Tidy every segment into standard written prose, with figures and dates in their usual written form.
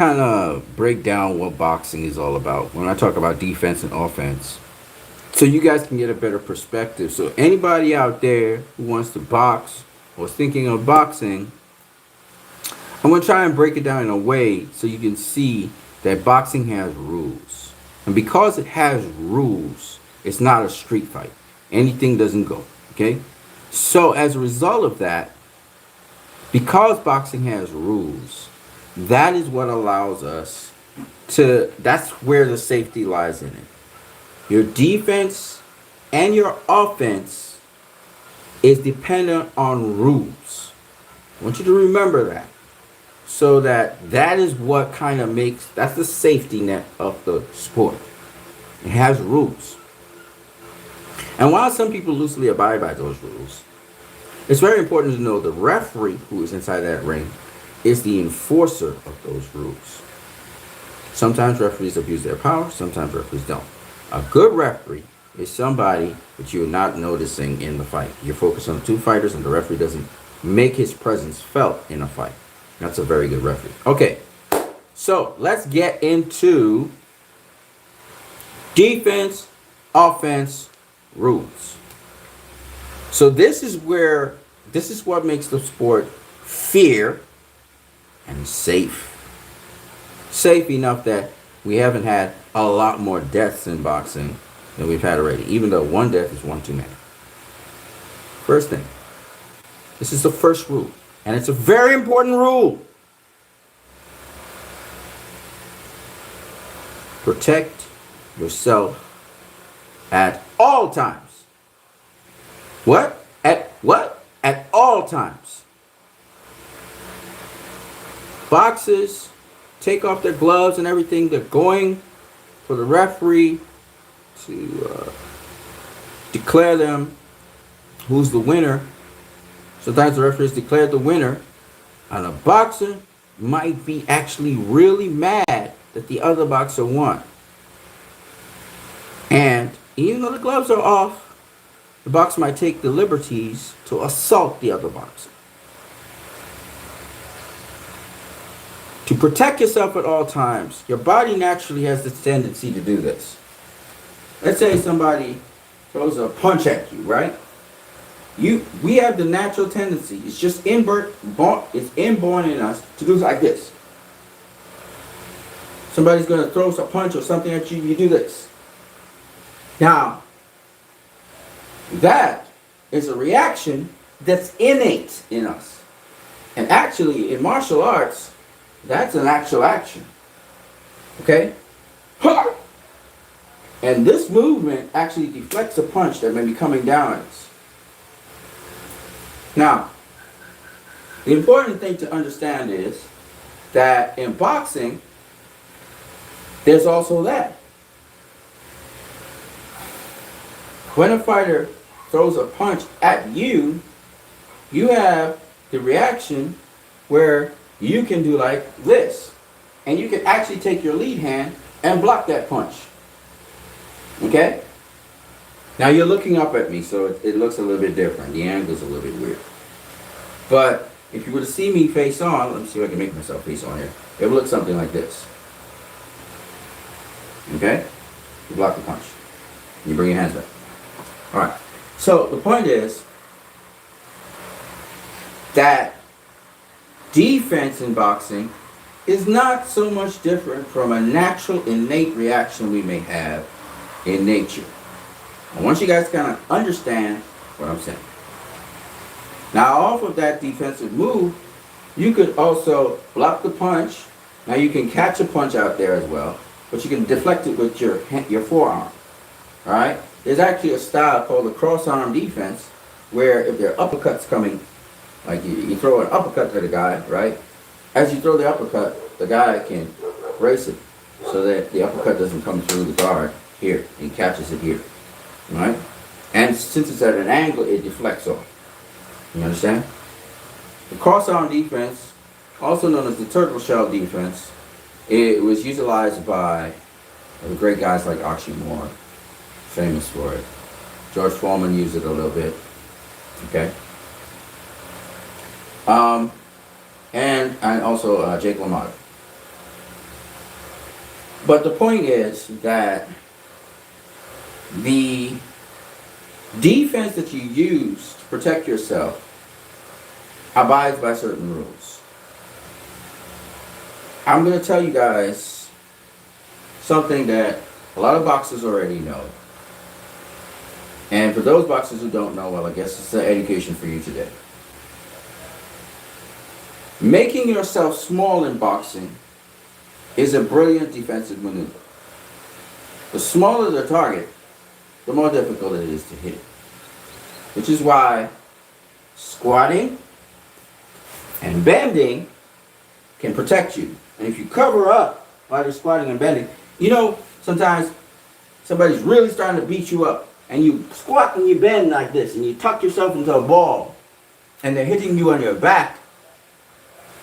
kind of break down what boxing is all about when I talk about defense and offense, so you guys can get a better perspective. So anybody out there who wants to box or is thinking of boxing, I'm going to try and break it down in a way so you can see that boxing has rules. And because it has rules, it's not a street fight. Anything doesn't go, okay? So as a result of that, because boxing has rules, that is what allows us to, that's where the safety lies in it. Your defense and your offense is dependent on rules. I want you to remember that. So that is what kind of makes, that's the safety net of the sport. It has rules. And while some people loosely abide by those rules, it's very important to know the referee who is inside that ring is the enforcer of those rules. Sometimes referees abuse their power, sometimes referees don't. A good referee is somebody that you're not noticing in the fight. You're focused on the two fighters and the referee doesn't make his presence felt in a fight. That's a very good referee. Okay, so let's get into defense, offense, rules. So this is what makes the sport fair and safe. Safe enough that we haven't had a lot more deaths in boxing than we've had already, even though one death is one too many. First thing, this is the first rule, and it's a very important rule. Protect yourself at all times. What? At what? At all times. Boxers take off their gloves and everything. They're going for the referee to declare them who's the winner. Sometimes the referee is declared the winner, and a boxer might be actually really mad that the other boxer won. And even though the gloves are off, the boxer might take the liberties to assault the other boxer. To protect yourself at all times, your body naturally has this tendency to do this. Let's say somebody throws a punch at you, right? We have the natural tendency, it's just inborn in us to do like this. Somebody's going to throw a punch or something at you, you do this. Now, that is a reaction that's innate in us. And actually, in martial arts, that's an actual action. Okay? And this movement actually deflects a punch that may be coming down at us. Now, the important thing to understand is that in boxing, there's also that. When a fighter throws a punch at you, you have the reaction where you can do like this. And you can actually take your lead hand and block that punch. Okay? Now you're looking up at me, so it looks a little bit different. The angle's a little bit weird. But if you were to see me face on, let me see if I can make myself face on here. It would look something like this. Okay? You block the punch. You bring your hands back. Alright. So the point is that defense in boxing is not so much different from a natural innate reaction we may have in nature. I want you guys to kind of understand what I'm saying. Now off of that defensive move, you could also block the punch. Now you can catch a punch out there as well, but you can deflect it with your forearm. Alright? There's actually a style called the cross-arm defense where if there are uppercuts coming, like you throw an uppercut to the guy, right? As you throw the uppercut, the guy can brace it so that the uppercut doesn't come through the guard here. He catches it here, right? And since it's at an angle, it deflects off. You understand? The cross-arm defense, also known as the turtle shell defense, it was utilized by the great guys like Archie Moore, famous for it. George Foreman used it a little bit. Okay. And also Jake LaMotta. But the point is that the defense that you use to protect yourself abides by certain rules. I'm going to tell you guys something that a lot of boxers already know. And for those boxers who don't know, well, I guess it's an education for you today. Making yourself small in boxing is a brilliant defensive maneuver. The smaller the target, the more difficult it is to hit. Which is why squatting and bending can protect you. And if you cover up while you're squatting and bending, you know, sometimes somebody's really starting to beat you up, and you squat and you bend like this, and you tuck yourself into a ball, and they're hitting you on your back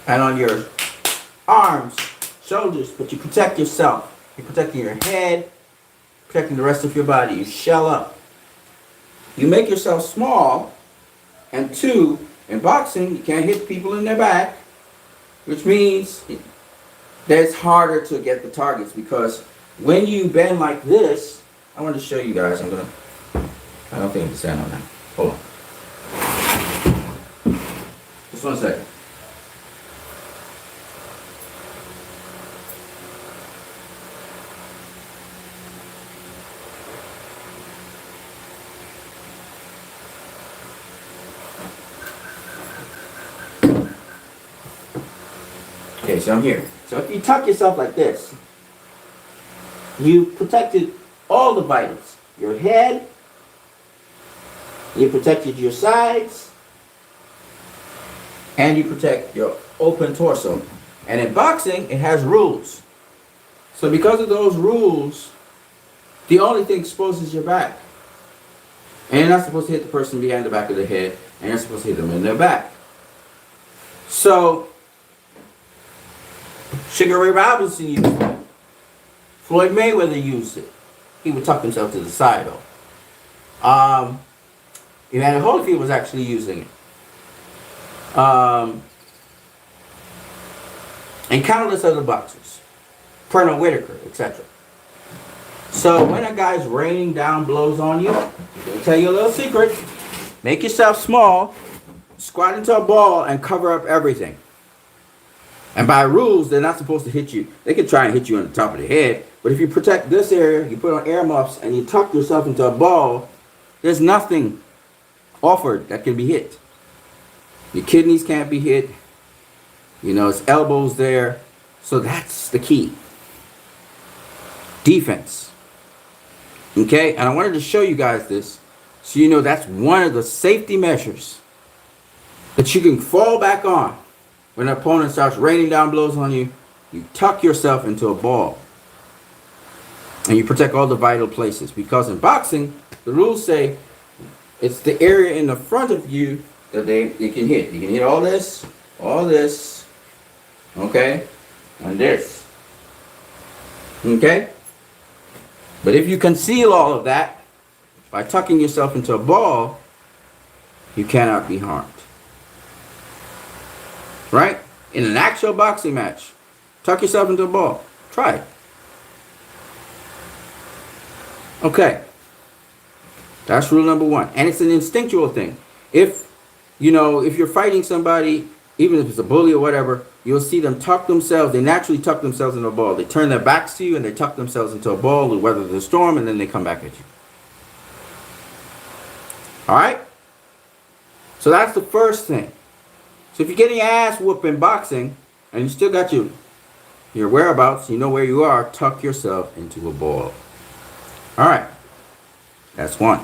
and on your arms, shoulders, but you protect yourself. You're protecting your head, protecting the rest of your body. You shell up. You make yourself small, and two, in boxing, you can't hit people in their back, which means that it's harder to get the targets, because when you bend like this, I want to show you guys. I don't think I can stand on that. Hold on. Just 1 second. Okay, so I'm here. So if you tuck yourself like this, you protected all the vitals. Your head, you protected your sides, and you protect your open torso. And in boxing, it has rules. So because of those rules, the only thing exposed is your back. And you're not supposed to hit the person behind the back of the head, and you're supposed to hit them in their back. So Sugar Ray Robinson used it. Floyd Mayweather used it. He would tuck himself to the side though. Evander Holyfield was actually using it. And countless other boxers. Pernell Whitaker, etc. So when a guy's raining down blows on you, I'm going to tell you a little secret. Make yourself small, squat into a ball, and cover up everything. And by rules, they're not supposed to hit you. They can try and hit you on the top of the head, but if you protect this area, you put on air muffs, and you tuck yourself into a ball, there's nothing offered that can be hit. Your kidneys can't be hit. You know, it's elbows there. So that's the key. Defense. Okay? And I wanted to show you guys this, so you know that's one of the safety measures that you can fall back on. When an opponent starts raining down blows on you, you tuck yourself into a ball. And you protect all the vital places. Because in boxing, the rules say it's the area in the front of you that they can hit. You can hit all this, okay, and this. Okay? But if you conceal all of that by tucking yourself into a ball, you cannot be harmed. Right? In an actual boxing match, tuck yourself into a ball. Try it. Okay. That's rule number one. And it's an instinctual thing. If you're fighting somebody, even if it's a bully or whatever, you'll see them tuck themselves. They naturally tuck themselves into a ball. They turn their backs to you and they tuck themselves into a ball to weather the storm, and then they come back at you. Alright? So that's the first thing. So if you're getting your ass whooped in boxing and you still got your whereabouts, you know where you are, tuck yourself into a ball. Alright. That's one.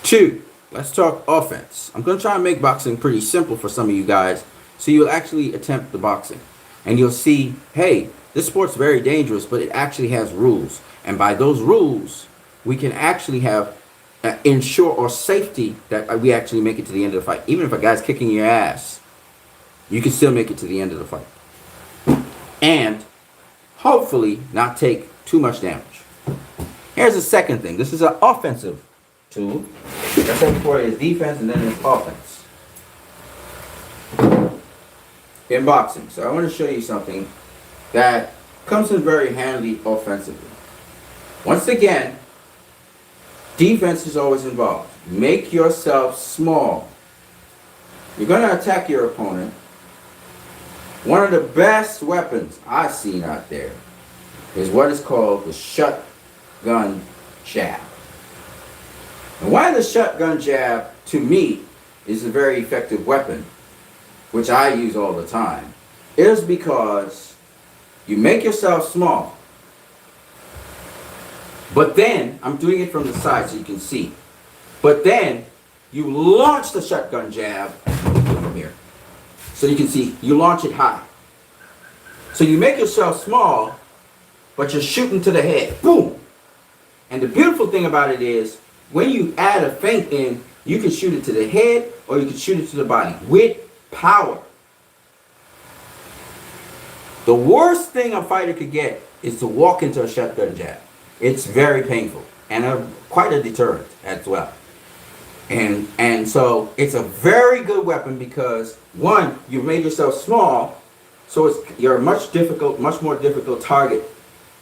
Two, let's talk offense. I'm going to try and make boxing pretty simple for some of you guys, so you'll actually attempt the boxing. And you'll see, hey, this sport's very dangerous, but it actually has rules. And by those rules, we can actually have ensure or safety that we actually make it to the end of the fight. Even if a guy's kicking your ass, you can still make it to the end of the fight. And hopefully not take too much damage. Here's the second thing. This is an offensive tool. Like I said before, it's defense and then it's offense. In boxing. So I want to show you something that comes in very handy offensively. Once again, defense is always involved. Make yourself small. You're going to attack your opponent. One of the best weapons I've seen out there is what is called the shotgun jab. And why the shotgun jab, to me, is a very effective weapon, which I use all the time, is because you make yourself small. But then, I'm doing it from the side so you can see. But then, you launch the shotgun jab from here. So you can see, you launch it high. So you make yourself small, but you're shooting to the head. Boom! And the beautiful thing about it is, when you add a feint in, you can shoot it to the head or you can shoot it to the body with power. The worst thing a fighter could get is to walk into a shotgun jab. It's very painful and quite a deterrent as well. And so it's a very good weapon because, one, you made yourself small, so you're a much more difficult target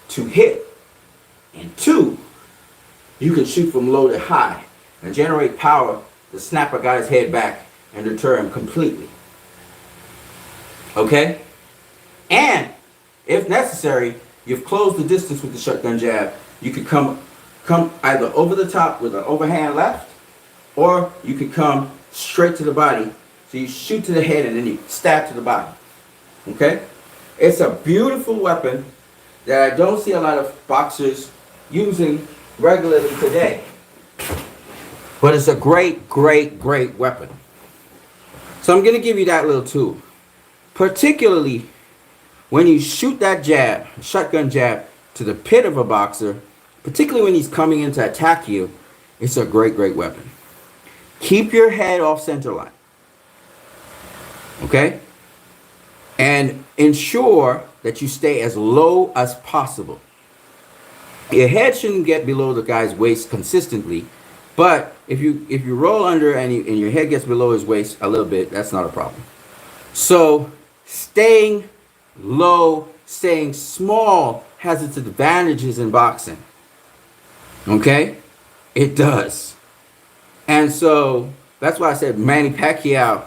to hit. And two, you can shoot from low to high and generate power to snap a guy's head back and deter him completely. Okay? And if necessary, you've closed the distance with the shotgun jab. You could come either over the top with an overhand left, or you could come straight to the body. So you shoot to the head and then you stab to the body. Okay? It's a beautiful weapon that I don't see a lot of boxers using regularly today. But it's a great, great, great weapon. So I'm going to give you that little tool. Particularly when you shoot that jab, shotgun jab, to the pit of a boxer, particularly when he's coming in to attack you, it's a great, great weapon. Keep your head off center line. Okay? And ensure that you stay as low as possible. Your head shouldn't get below the guy's waist consistently, but if you roll under and your head gets below his waist a little bit, that's not a problem. So staying low, staying small has its advantages in boxing. Okay? It does. And so that's why I said Manny Pacquiao,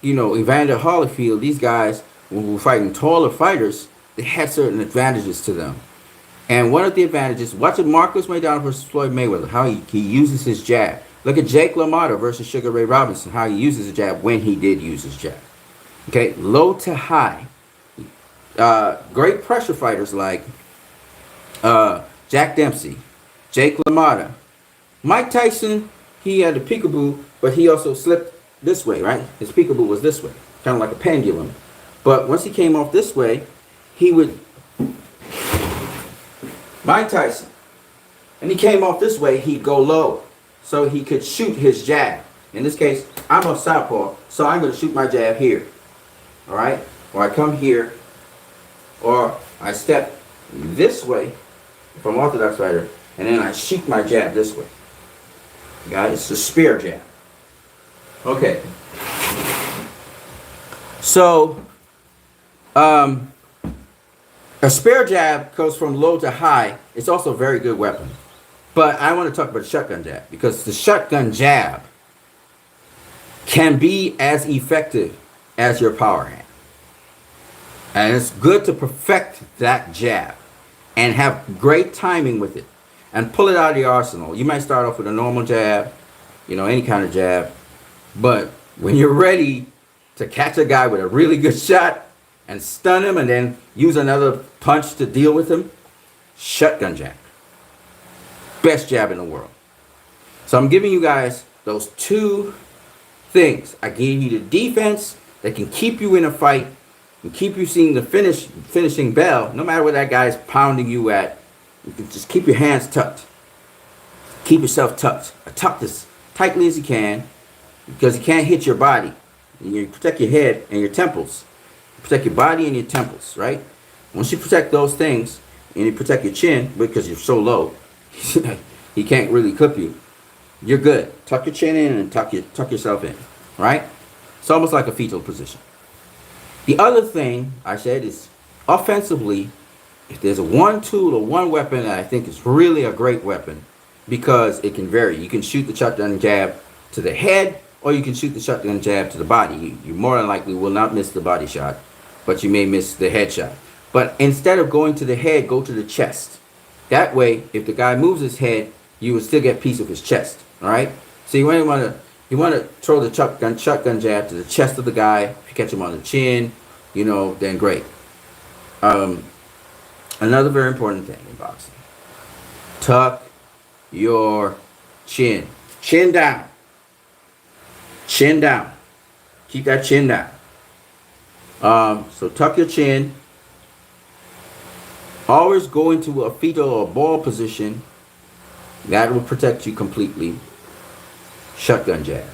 Evander Holyfield, these guys, when we were fighting taller fighters, they had certain advantages to them. And one of the advantages, watch it, Marcos Maidana versus Floyd Mayweather, how he uses his jab. Look at Jake LaMotta versus Sugar Ray Robinson, how he uses his jab when he did use his jab. Okay, low to high. Great pressure fighters like Jack Dempsey, Jake LaMotta. Mike Tyson, he had a peekaboo, but he also slipped this way, right? His peekaboo was this way, kind of like a pendulum. But once he came off this way, he would... Mike Tyson, and he came off this way, he'd go low, so he could shoot his jab. In this case, I'm a southpaw, so I'm going to shoot my jab here. All right? Or I come here, or I step this way from orthodox fighter, and then I shoot my jab this way. Got it? It's the spear jab. Okay. So, a spear jab goes from low to high. It's also a very good weapon. But I want to talk about the shotgun jab, because the shotgun jab can be as effective as your power hand. And it's good to perfect that jab and have great timing with it and pull it out of the arsenal. You might start off with a normal jab, any kind of jab. But when you're ready to catch a guy with a really good shot and stun him and then use another punch to deal with him, shotgun jab. Best jab in the world. So I'm giving you guys those two things. I gave you the defense that can keep you in a fight and keep you seeing the finishing bell. No matter where that guy's pounding you at, you can just keep your hands tucked. Keep yourself tucked. Tuck as tightly as you can, because he can't hit your body. You protect your head and your temples. Protect your body and your temples, right? Once you protect those things, and you protect your chin, because you're so low, he can't really clip you, you're good. Tuck your chin in and tuck yourself in, right? It's almost like a fetal position. The other thing I said is, offensively, if there's a one tool or one weapon that I think is really a great weapon, because it can vary. You can shoot the shotgun jab to the head, or you can shoot the shotgun jab to the body. You more than likely will not miss the body shot, but you may miss the head shot. But instead of going to the head, go to the chest. That way, if the guy moves his head, you will still get a piece of his chest. All right. So you want to throw the shotgun jab to the chest of the guy. If you catch him on the chin, then great. Another very important thing in boxing: tuck your chin. Chin down. Chin down. Keep that chin down. So tuck your chin. Always go into a fetal or ball position. That will protect you completely. Shotgun jab.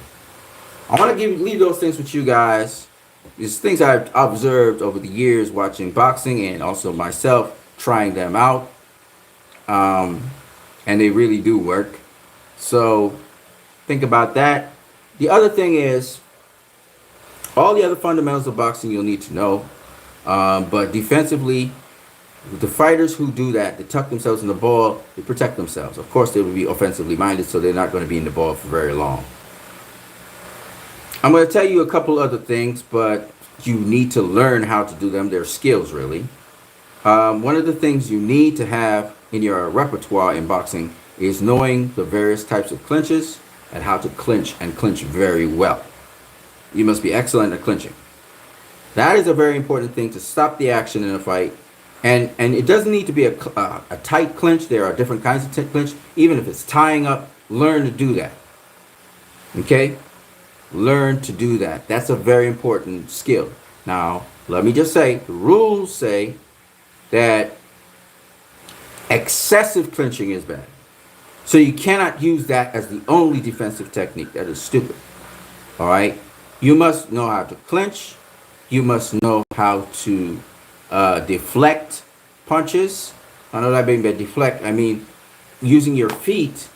I want to leave those things with you guys. These things I've observed over the years watching boxing, and also myself trying them out. And they really do work. So think about that. The other thing is, all the other fundamentals of boxing you'll need to know. But defensively, the fighters who do that, they tuck themselves in the ball, they protect themselves. Of course, they will be offensively minded, so they're not going to be in the ball for very long. I'm going to tell you a couple other things, but you need to learn how to do them. They're skills, really. One of the things you need to have in your repertoire in boxing is knowing the various types of clinches and how to clinch, and clinch very well. You must be excellent at clinching. That is a very important thing to stop the action in a fight. And it doesn't need to be a tight clinch. There are different kinds of clinch. Even if it's tying up, learn to do that. Okay? Learn to do that. That's a very important skill. Now, let me just say, the rules say that excessive clinching is bad. So you cannot use that as the only defensive technique. That is stupid. All right? You must know how to clinch. You must know how to deflect punches. I know that being by deflect, I mean using your feet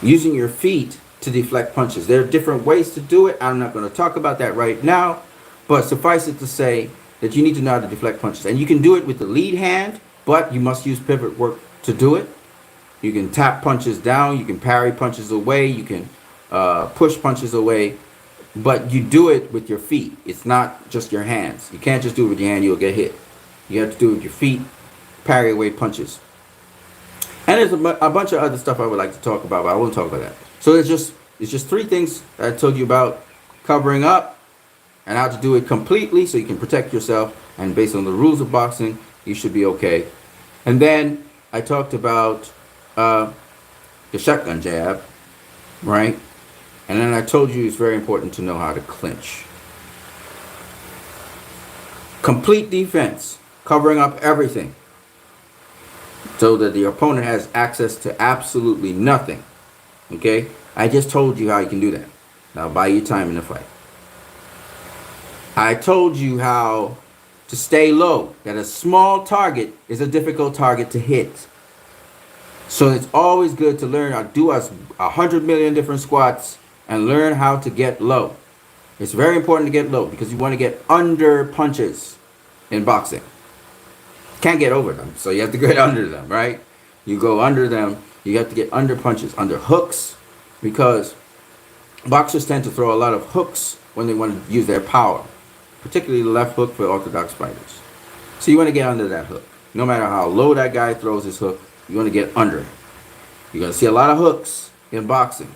to deflect punches. There are different ways to do it. I'm not going to talk about that right now, but suffice it to say that you need to know how to deflect punches. And you can do it with the lead hand, but you must use pivot work to do it. You can tap punches down, you can parry punches away, you can push punches away, but you do it with your feet. It's not just your hands. You can't just do it with your hand, you'll get hit. You have to do it with your feet, parry away punches. And there's a bunch of other stuff I would like to talk about, but I won't talk about that. So it's just three things that I told you about: covering up and how to do it completely so you can protect yourself. And based on the rules of boxing, you should be okay. And then I talked about the shotgun jab, right? And then I told you it's very important to know how to clinch. Complete defense, covering up everything so that the opponent has access to absolutely nothing. Okay? I just told you how you can do that. Now buy you time in the fight. I told you how to stay low, that a small target is a difficult target to hit. So it's always good to learn how to do 100 million different squats and learn how to get low. It's very important to get low because you want to get under punches in boxing. Can't get over them, so you have to get under them, right? You go under them, you have to get under punches, under hooks, because boxers tend to throw a lot of hooks when they want to use their power, particularly the left hook for orthodox fighters. So you want to get under that hook. No matter how low that guy throws his hook, you want to get under it. You're going to see a lot of hooks in boxing.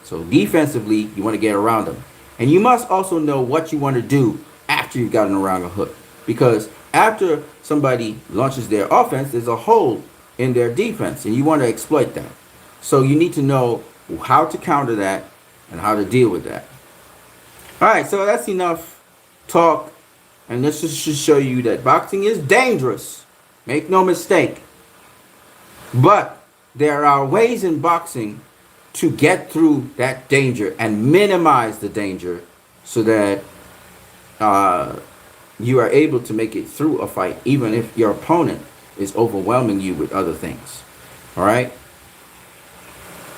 So defensively, you want to get around them. And you must also know what you want to do after you've gotten around a hook. Because after somebody launches their offense, there's a hole in their defense, and you want to exploit that. So you need to know how to counter that and how to deal with that. All right, so that's enough talk. And this just should show you that boxing is dangerous. Make no mistake. But there are ways in boxing to get through that danger and minimize the danger so that you are able to make it through a fight even if your opponent is overwhelming you with other things. All right?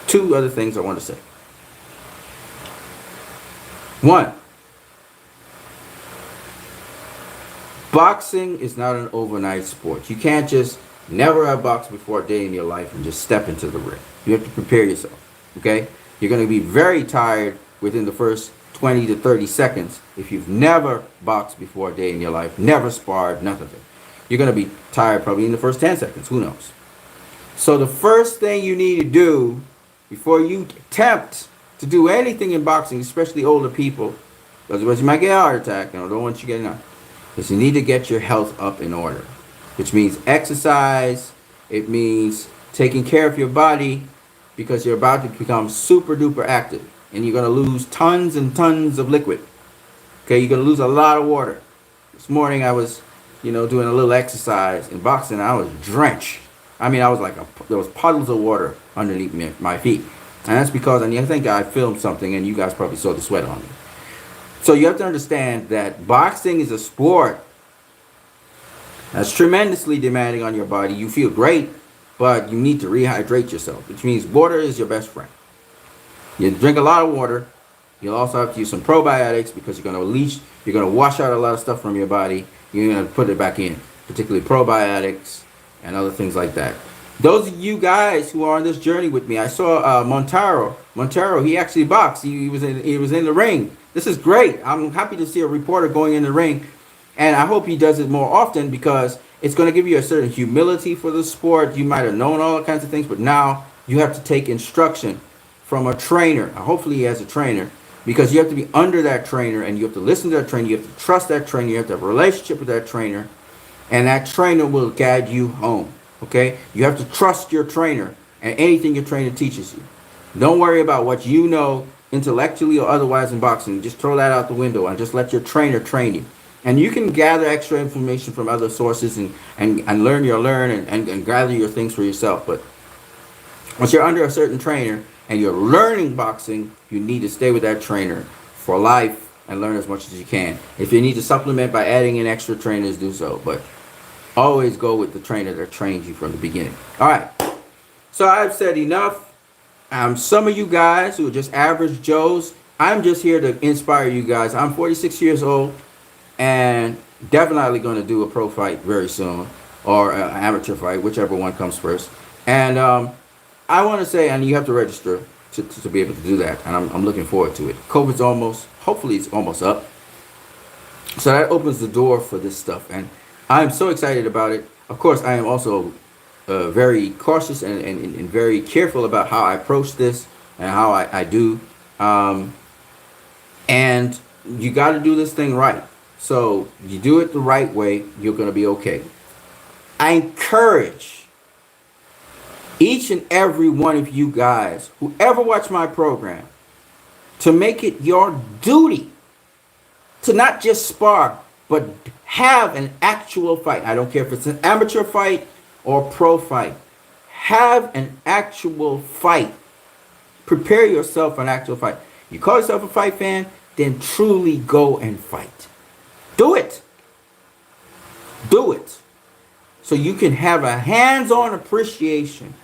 Two other things I want to say. One, Boxing is not an overnight sport. You can't just never have boxed before a day in your life and just step into the ring. You have to prepare yourself. Okay? You're going to be very tired within the first 20 to 30 seconds if you've never boxed before a day in your life, never sparred, nothing. You're going to be tired probably in the first 10 seconds. Who knows? So the first thing you need to do before you attempt to do anything in boxing, especially older people, because otherwise you might get a heart attack, and I don't want you getting out, is you need to get your health up in order, which means exercise. It means taking care of your body, because you're about to become super duper active, and you're going to lose tons and tons of liquid. Okay, you're going to lose a lot of water. This morning I was, doing a little exercise in boxing. I was drenched. I mean, I was like, there was puddles of water underneath my feet. And that's because, and I think I filmed something and you guys probably saw the sweat on me. So you have to understand that boxing is a sport that's tremendously demanding on your body. You feel great, but you need to rehydrate yourself, which means water is your best friend. You drink a lot of water. You'll also have to use some probiotics because you're going to wash out a lot of stuff from your body. You're going to put it back in, particularly probiotics and other things like that. Those of you guys who are on this journey with me, I saw Montero, he actually boxed. He was in the ring. This is great. I'm happy to see a reporter going in the ring, and I hope he does it more often because it's going to give you a certain humility for the sport. You might have known all kinds of things, but now you have to take instruction from a trainer. Hopefully he has a trainer, because you have to be under that trainer and you have to listen to that trainer. You have to trust that trainer. You have to have a relationship with that trainer, and that trainer will guide you home. Okay? You have to trust your trainer and anything your trainer teaches you. Don't worry about what you know intellectually or otherwise in boxing. Just throw that out the window and just let your trainer train you. And you can gather extra information from other sources and learn and gather your things for yourself. But once you're under a certain trainer and you're learning boxing, you need to stay with that trainer for life and learn as much as you can. If you need to supplement by adding in extra trainers, do so. But always go with the trainer that trains you from the beginning. All right. So I've said enough. Some of you guys who are just average Joes, I'm just here to inspire you guys. I'm 46 years old and definitely going to do a pro fight very soon, or an amateur fight, whichever one comes first. And I want to say, and you have to register to be able to do that, and I'm looking forward to it. COVID's hopefully it's almost up. So that opens the door for this stuff, and I'm so excited about it. Of course, I am also very cautious and very careful about how I approach this and how I do. And you got to do this thing right. So you do it the right way, you're going to be okay. I encourage each and every one of you guys who ever watch my program to make it your duty to not just spar, but have an actual fight. I don't care if it's an amateur fight or pro fight. Have an actual fight. Prepare yourself for an actual fight. You call yourself a fight fan, then truly go and fight. Do it. Do it. So you can have a hands-on appreciation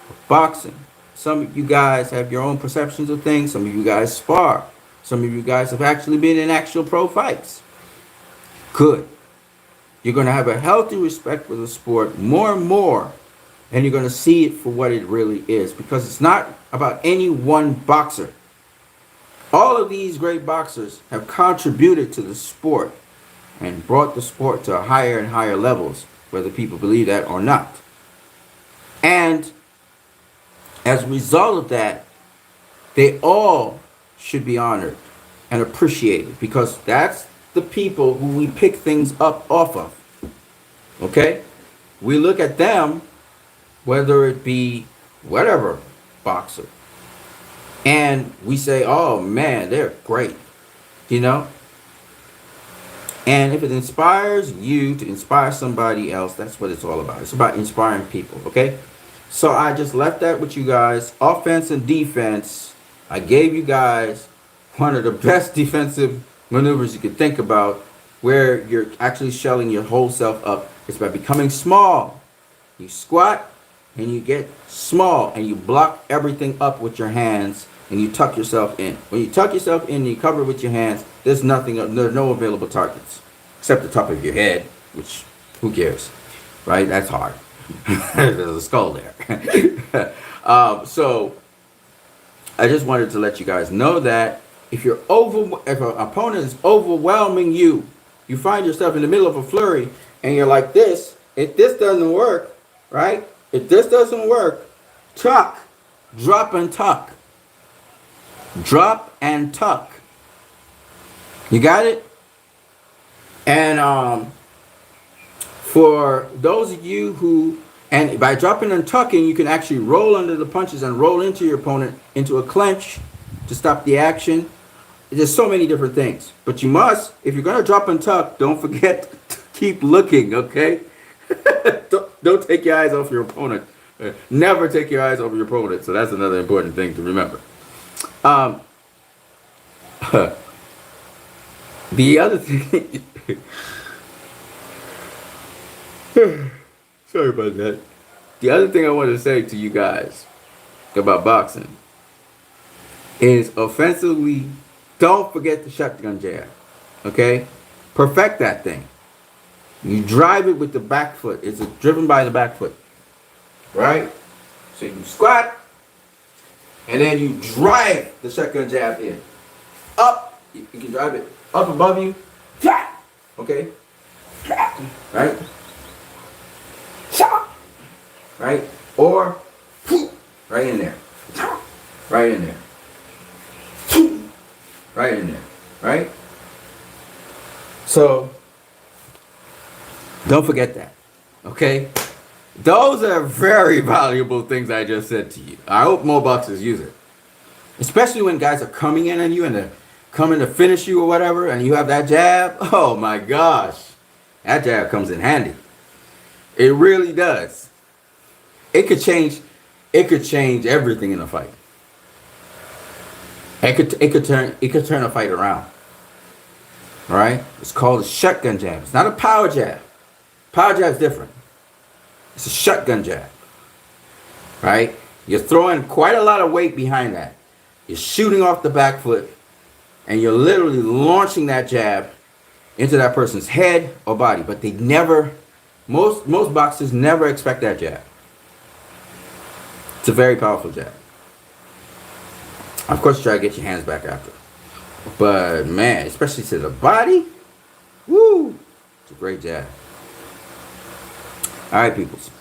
of boxing. Some of you guys have your own perceptions of things. Some of you guys spar. Some of you guys have actually been in actual pro fights. Good. You're going to have a healthy respect for the sport more and more, and you're going to see it for what it really is, because it's not about any one boxer. All of these great boxers have contributed to the sport and brought the sport to higher and higher levels, whether people believe that or not. And as a result of that, they all should be honored and appreciated, because that's the people who we pick things up off of. Okay? We look at them, whether it be whatever boxer, and we say, oh man, they're great. You know? And if it inspires you to inspire somebody else, that's what it's all about. It's about inspiring people, okay? So I just left that with you guys. Offense and defense. I gave you guys one of the best defensive maneuvers you could think about, where you're actually shelling your whole self up. It's by becoming small. You squat and you get small and you block everything up with your hands and you tuck yourself in. When you tuck yourself in and you cover it with your hands, there's no available targets. except the top of your head, which who cares, right? That's hard. There's a skull there. So I just wanted to let you guys know that if if an opponent is overwhelming you, you find yourself in the middle of a flurry and you're like this. If this doesn't work, right? If this doesn't work, tuck, drop and tuck. Drop and tuck. You got it? And for those of you who, and by dropping and tucking, you can actually roll under the punches and roll into your opponent into a clench to stop the action. There's so many different things. But you must, if you're going to drop and tuck, don't forget to keep looking, okay? don't take your eyes off your opponent. Never take your eyes off your opponent. So that's another important thing to remember. The other thing... Sorry about that. The other thing I want to say to you guys about boxing is offensively, don't forget the shotgun jab. Okay? Perfect that thing. You drive it with the back foot. It's driven by the back foot. Right? So you squat, and then you drive the shotgun jab in. Up. You can drive it up above you. Okay? Right? Right? Or right in there. Right in there. Right in there. Right? So don't forget that. Okay? Those are very valuable things I just said to you. I hope more boxers use it. Especially when guys are coming in on you and they're coming to finish you or whatever, and you have that jab. Oh my gosh. That jab comes in handy. It really does. It could change everything in a fight. It could turn a fight around. All right? It's called a shotgun jab. It's not a power jab. Power jab's different. It's a shotgun jab. Right? You're throwing quite a lot of weight behind that. You're shooting off the back foot, and you're literally launching that jab into that person's head or body. But they never, most boxers never expect that jab. It's a very powerful jab. Of course, you try to get your hands back after. But man, especially to the body, woo, it's a great jab. All right, peoples.